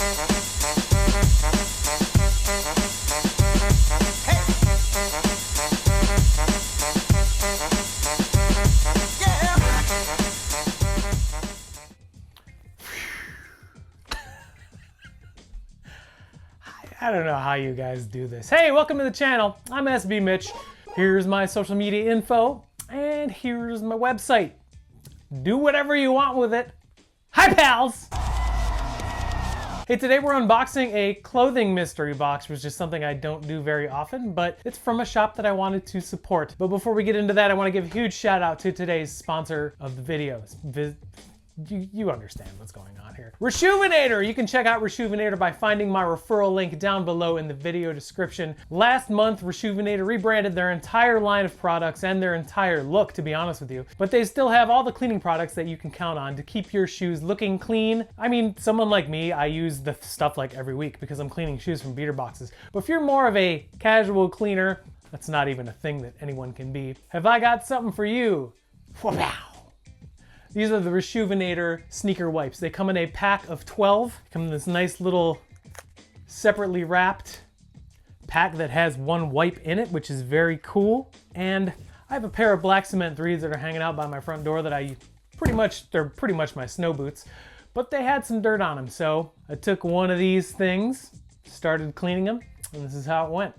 I don't know how you guys do this. Hey, welcome to the channel. I'm SB Mitch. Here's my social media info, and here's my website. Do whatever you want with it. Hi, pals! Hey, today we're unboxing a clothing mystery box, which is something I don't do very often, but it's from a shop that I wanted to support. But before we get into that, I want to give a huge shout out to today's sponsor of the videos. You understand what's going on here. Reshuvinator! You can check out Reshuvinator by finding my referral link down below in the video description. Last month, Reshuvinator rebranded their entire line of products and their entire look, to be honest with you. But they still have all the cleaning products that you can count on to keep your shoes looking clean. I mean, someone like me, I use the stuff like every week because I'm cleaning shoes from beater boxes. But if you're more of a casual cleaner, that's not even a thing that anyone can be, have I got something for you. Wow. These are the Reshuvinator sneaker wipes. They come in a pack of 12. Come in this nice little separately wrapped pack that has one wipe in it, which is very cool. And I have a pair of black cement 3s that are hanging out by my front door that they're pretty much my snow boots, but they had some dirt on them. So I took one of these things, started cleaning them, and this is how it went.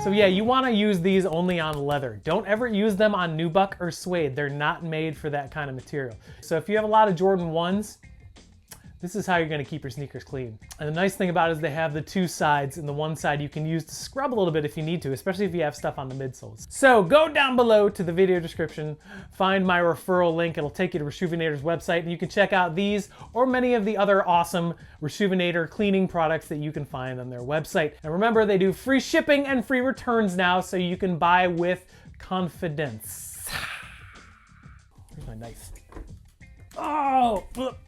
So yeah, you want to use these only on leather. Don't ever use them on nubuck or suede. They're not made for that kind of material. So if you have a lot of Jordan 1s, this is how you're going to keep your sneakers clean. And the nice thing about it is they have the two sides, and the one side you can use to scrub a little bit if you need to, especially if you have stuff on the midsoles. So go down below to the video description, find my referral link. It'll take you to Reshuvinator's website, and you can check out these or many of the other awesome Reshuvinator cleaning products that you can find on their website. And remember, they do free shipping and free returns now, so you can buy with confidence. Here's my knife. Oh, look.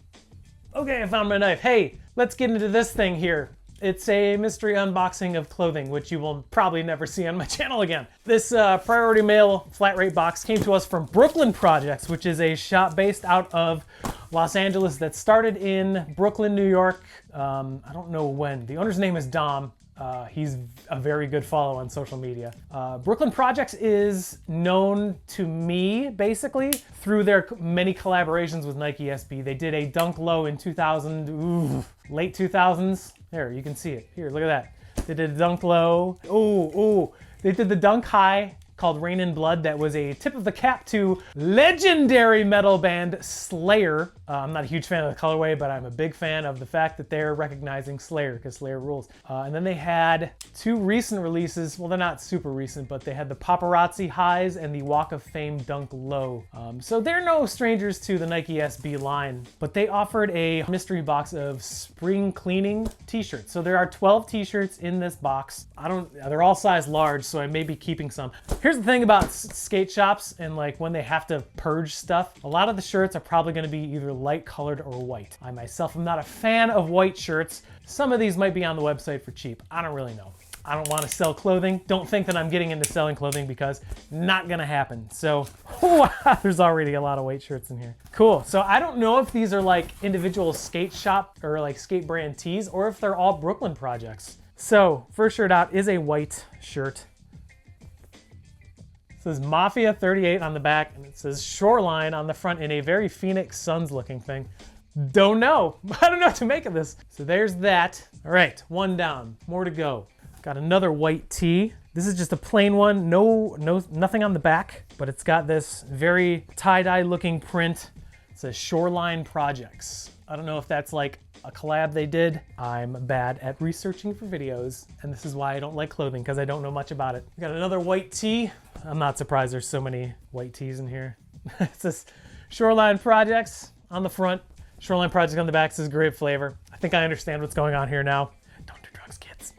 Okay, I found my knife. Hey, let's get into this thing here. It's a mystery unboxing of clothing, which you will probably never see on my channel again. This priority mail flat rate box came to us from Brooklyn Projects, which is a shop based out of Los Angeles that started in Brooklyn, New York. I don't know when. The owner's name is Dom. He's a very good follow on social media. Brooklyn Projects is known to me, basically, through their many collaborations with Nike SB. They did a Dunk Low in 2000, late 2000s. There, you can see it. Here, look at that. They did a Dunk Low. They did the Dunk High called Rain in Blood that was a tip of the cap to legendary metal band Slayer. I'm not a huge fan of the colorway, but I'm a big fan of the fact that they're recognizing Slayer because Slayer rules. And then they had two recent releases. Well, they're not super recent, but they had the Paparazzi Highs and the Walk of Fame Dunk Low. So they're no strangers to the Nike SB line, but they offered a mystery box of spring cleaning t-shirts. So there are 12 t-shirts in this box. They're all size large, so I may be keeping some. Here's the thing about skate shops and like when they have to purge stuff, a lot of the shirts are probably going to be either light colored or white. I myself am not a fan of white shirts. Some of these might be on the website for cheap. I don't really know. I don't want to sell clothing. Don't think that I'm getting into selling clothing because not gonna happen. So, there's already a lot of white shirts in here. Cool, so I don't know if these are like individual skate shop or like skate brand tees or if they're all Brooklyn projects. So, first shirt out is a white shirt. It says Mafia 38 on the back and it says Shoreline on the front in a very Phoenix Suns looking thing. Don't know. I don't know what to make of this. So there's that. All right, one down, more to go. Got another white tee. This is just a plain one, nothing on the back, but it's got this very tie-dye looking print. It says Shoreline Projects. I don't know if that's like a collab they did. I'm bad at researching for videos, and this is why I don't like clothing, because I don't know much about it. We got another white tee. I'm not surprised there's so many white tees in here. It says Shoreline Projects on the front, Shoreline Projects on the back. This is great flavor. I think I understand what's going on here now. Don't do drugs, kids.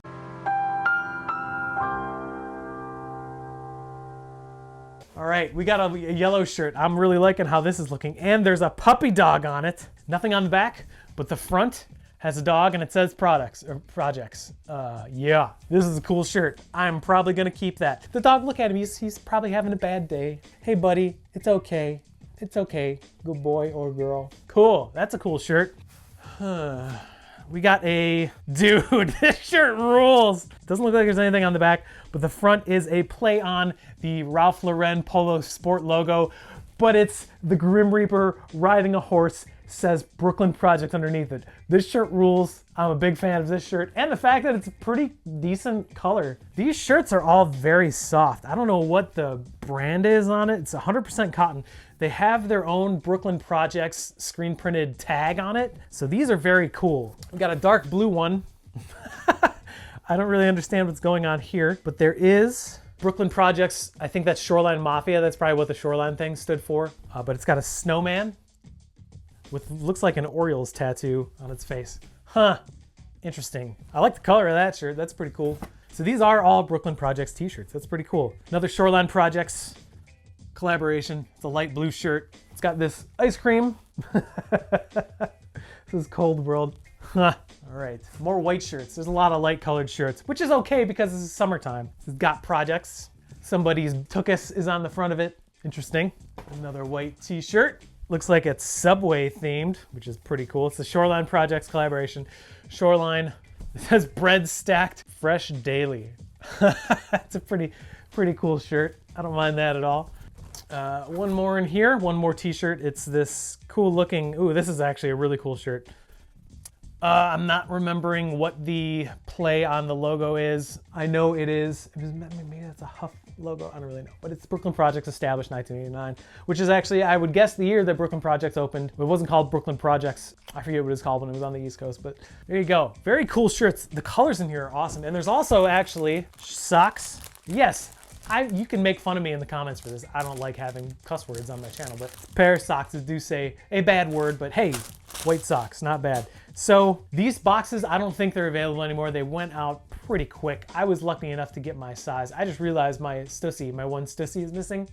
All right, we got a yellow shirt. I'm really liking how this is looking. And there's a puppy dog on it. Nothing on the back, but the front has a dog and it says projects. Yeah, this is a cool shirt. I'm probably gonna keep that. The dog, look at him, he's probably having a bad day. Hey buddy, it's okay. It's okay, good boy or girl. Cool, that's a cool shirt. We got a, dude, this shirt rules. Doesn't look like there's anything on the back, but the front is a play on the Ralph Lauren Polo Sport logo, but it's the Grim Reaper riding a horse, says Brooklyn Project underneath it. This shirt rules. I'm a big fan of this shirt, and the fact that it's a pretty decent color. These shirts are all very soft. I don't know what the brand is on it. It's 100% cotton. They have their own Brooklyn Projects screen printed tag on it. So these are very cool. We got a dark blue one. I don't really understand what's going on here, but there is Brooklyn Projects. I think that's Shoreline Mafia. That's probably what the Shoreline thing stood for. But it's got a snowman with looks like an Orioles tattoo on its face. Huh, interesting. I like the color of that shirt. That's pretty cool. So these are all Brooklyn Projects t-shirts. That's pretty cool. Another Shoreline Projects collaboration. It's a light blue shirt. It's got this ice cream. This is Cold World. All right, more white shirts. There's a lot of light colored shirts, which is okay because this is summertime. This has got projects. Somebody's Tookus is on the front of it. Interesting. Another white t-shirt. Looks like it's Subway themed, which is pretty cool. It's the Shoreline Projects collaboration. Shoreline, it says bread stacked fresh daily. It's a pretty cool shirt. I don't mind that at all. One more in here, one more t-shirt. It's this cool looking, ooh, this is actually a really cool shirt. I'm not remembering what the play on the logo is. I know it is, maybe that's a Huff logo, I don't really know. But it's Brooklyn Projects established 1989, which is actually, I would guess, the year that Brooklyn Projects opened. It wasn't called Brooklyn Projects. I forget what it was called when it was on the East Coast, but there you go. Very cool shirts. The colors in here are awesome. And there's also actually socks. Yes, you can make fun of me in the comments for this. I don't like having cuss words on my channel, but a pair of socks do say a bad word, but hey, white socks, not bad. So these boxes, I don't think they're available anymore. They went out pretty quick. I was lucky enough to get my size. I just realized my one Stussy is missing.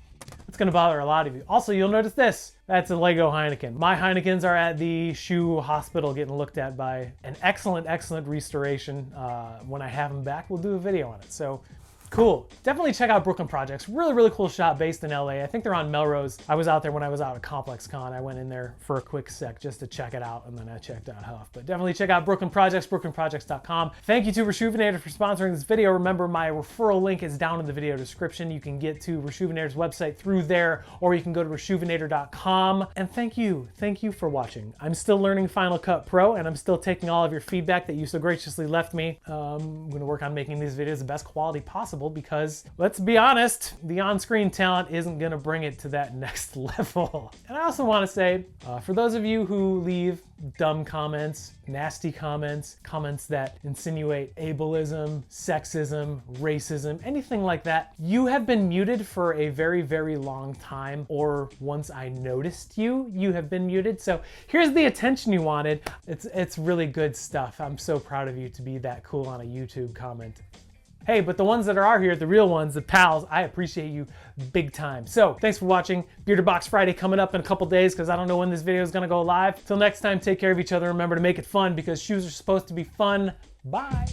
It's gonna bother a lot of you. Also, you'll notice this. That's a Lego Heineken. My Heinekens are at the shoe hospital getting looked at by an excellent restoration. When I have them back, we'll do a video on it. So cool. Definitely check out Brooklyn Projects. Really cool shop based in LA. I think they're on Melrose. I was out there when I was out at Complex Con. I went in there for a quick sec just to check it out, and then I checked out Huff. But definitely check out Brooklyn Projects, brooklynprojects.com. Thank you to Resjuvenator for sponsoring this video. Remember, my referral link is down in the video description. You can get to Resjuvenator's website through there, or you can go to resjuvenator.com. And thank you for watching. I'm still learning Final Cut Pro, and I'm still taking all of your feedback that you so graciously left me. I'm gonna work on making these videos the best quality possible, because let's be honest, the on-screen talent isn't gonna bring it to that next level. And I also want to say, for those of you who leave dumb comments, nasty comments, comments that insinuate ableism, sexism, racism, anything like that, you have been muted for a very long time, or once I noticed you have been muted. So here's the attention you wanted. It's really good stuff. I'm so proud of you to be that cool on a YouTube comment. Hey, but the ones that are here, the real ones, the pals, I appreciate you big time. So thanks for watching. Bearded Box Friday coming up in a couple days, because I don't know when this video is gonna go live. Till next time, take care of each other. Remember to make it fun, because shoes are supposed to be fun. Bye.